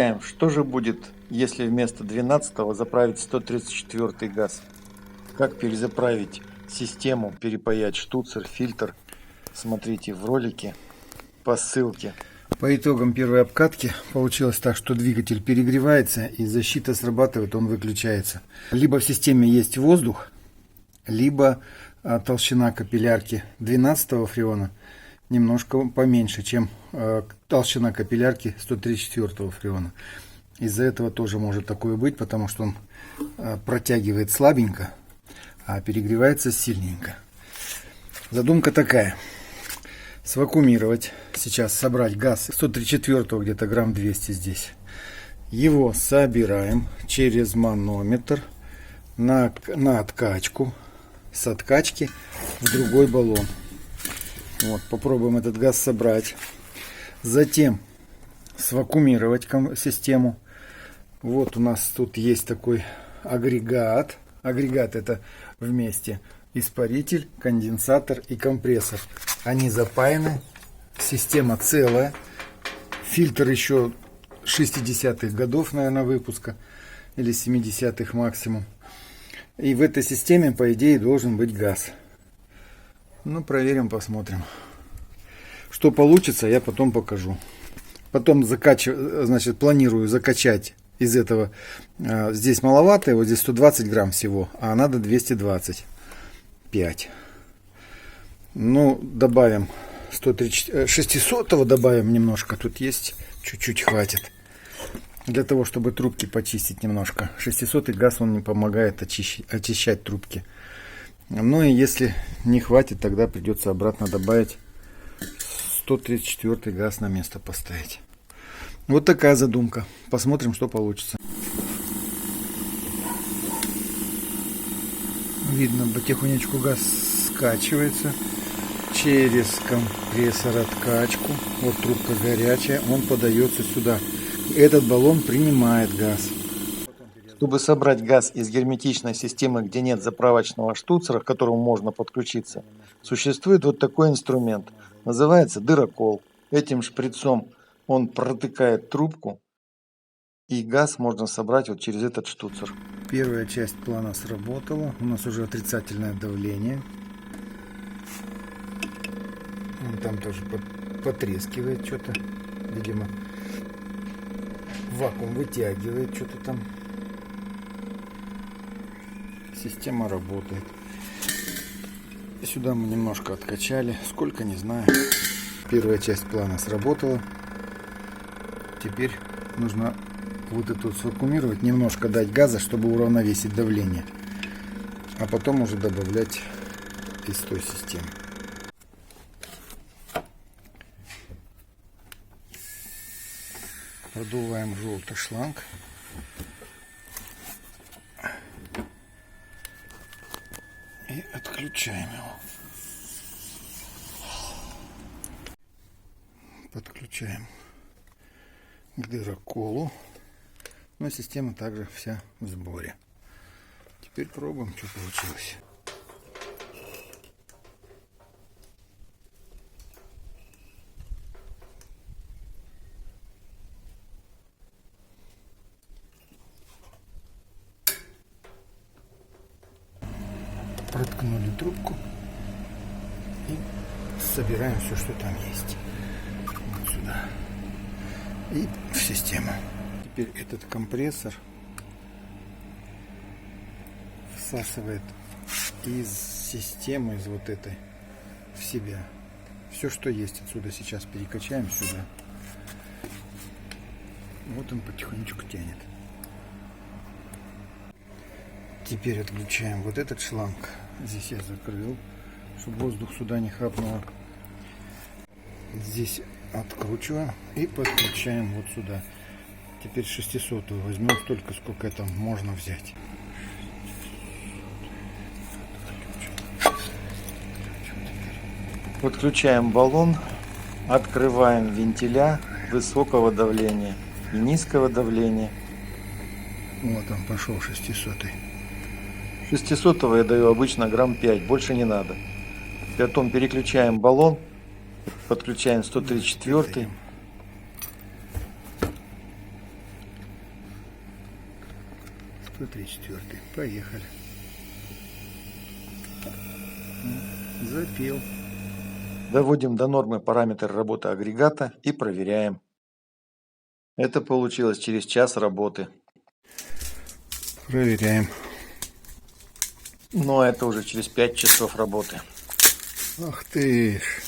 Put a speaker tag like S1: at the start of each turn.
S1: Проверяем, что же будет, если вместо 12 заправить 134 газ. Как перезаправить систему, перепаять штуцер, фильтр. Смотрите в ролике по ссылке. По итогам первой обкатки получилось так, что двигатель перегревается и защита срабатывает, он выключается. Либо в системе есть воздух, либо толщина капиллярки 12 фреона немножко поменьше, чем толщина капиллярки 134 фреона. Из-за этого тоже может такое быть, потому что он протягивает слабенько, а перегревается сильненько. Задумка такая. Свакуумировать, сейчас собрать газ 134 где-то грамм 200 здесь. Его собираем через манометр на откачку, с откачки в другой баллон. Вот, попробуем этот газ собрать. Затем свакуумировать систему. Вот у нас тут есть такой агрегат. Агрегат — это вместе испаритель, конденсатор и компрессор. Они запаяны. Система целая. Фильтр еще 60-х годов, наверное, выпуска. Или 70-х максимум. И в этой системе, по идее, должен быть газ. Ну, проверим, посмотрим. Что получится, я потом покажу. Потом значит, планирую закачать из этого. Здесь маловато, вот здесь 120 грамм всего, а надо 225. Ну, добавим 600 добавим немножко. Тут есть, чуть-чуть хватит. Для того, чтобы трубки почистить немножко. 600 газ, он не помогает очищать трубки. Ну и если не хватит, тогда придется обратно добавить 134 газ, на место поставить. Вот такая задумка. Посмотрим, что получится. Видно, потихонечку газ скачивается через компрессор откачку. Вот трубка горячая, он подается сюда. Этот баллон принимает газ. Чтобы собрать газ из герметичной системы, где нет заправочного штуцера, к которому можно подключиться, существует вот такой инструмент. Называется дырокол. Этим шприцом он протыкает трубку, и газ можно собрать вот через этот штуцер. Первая часть плана сработала. У нас уже отрицательное давление. Он там тоже потрескивает что-то. Видимо, вакуум вытягивает что-то там. Система работает. Сюда мы немножко откачали. Сколько, не знаю. Первая часть плана сработала. Теперь нужно вот это свакуумировать, немножко дать газа, чтобы уравновесить давление. А потом уже добавлять из той системы. Продуваем желтый шланг. И отключаем его. Подключаем к дыроколу. Но система также вся в сборе. Теперь пробуем, что получилось. Проткнули трубку и собираем все, что там есть. Вот сюда. И в систему. Теперь этот компрессор всасывает из системы, из вот этой, в себя. Все, что есть отсюда, сейчас перекачаем сюда. Вот он потихонечку тянет. Теперь отключаем вот этот шланг. Здесь я закрыл, чтобы воздух сюда не хапнуло. Здесь откручиваем и подключаем вот сюда. Теперь 600 возьмем столько, сколько это можно взять. Подключаем баллон, открываем вентиля высокого давления и низкого давления. Вот он пошел 600. 600 я даю обычно грамм 5, больше не надо. Потом переключаем баллон, подключаем 134.
S2: 134. Поехали. Запел.
S1: Доводим до нормы параметр работы агрегата и проверяем. Это получилось через час работы.
S2: Проверяем.
S1: Но это уже через 5 часов работы.
S2: Ах ты ж.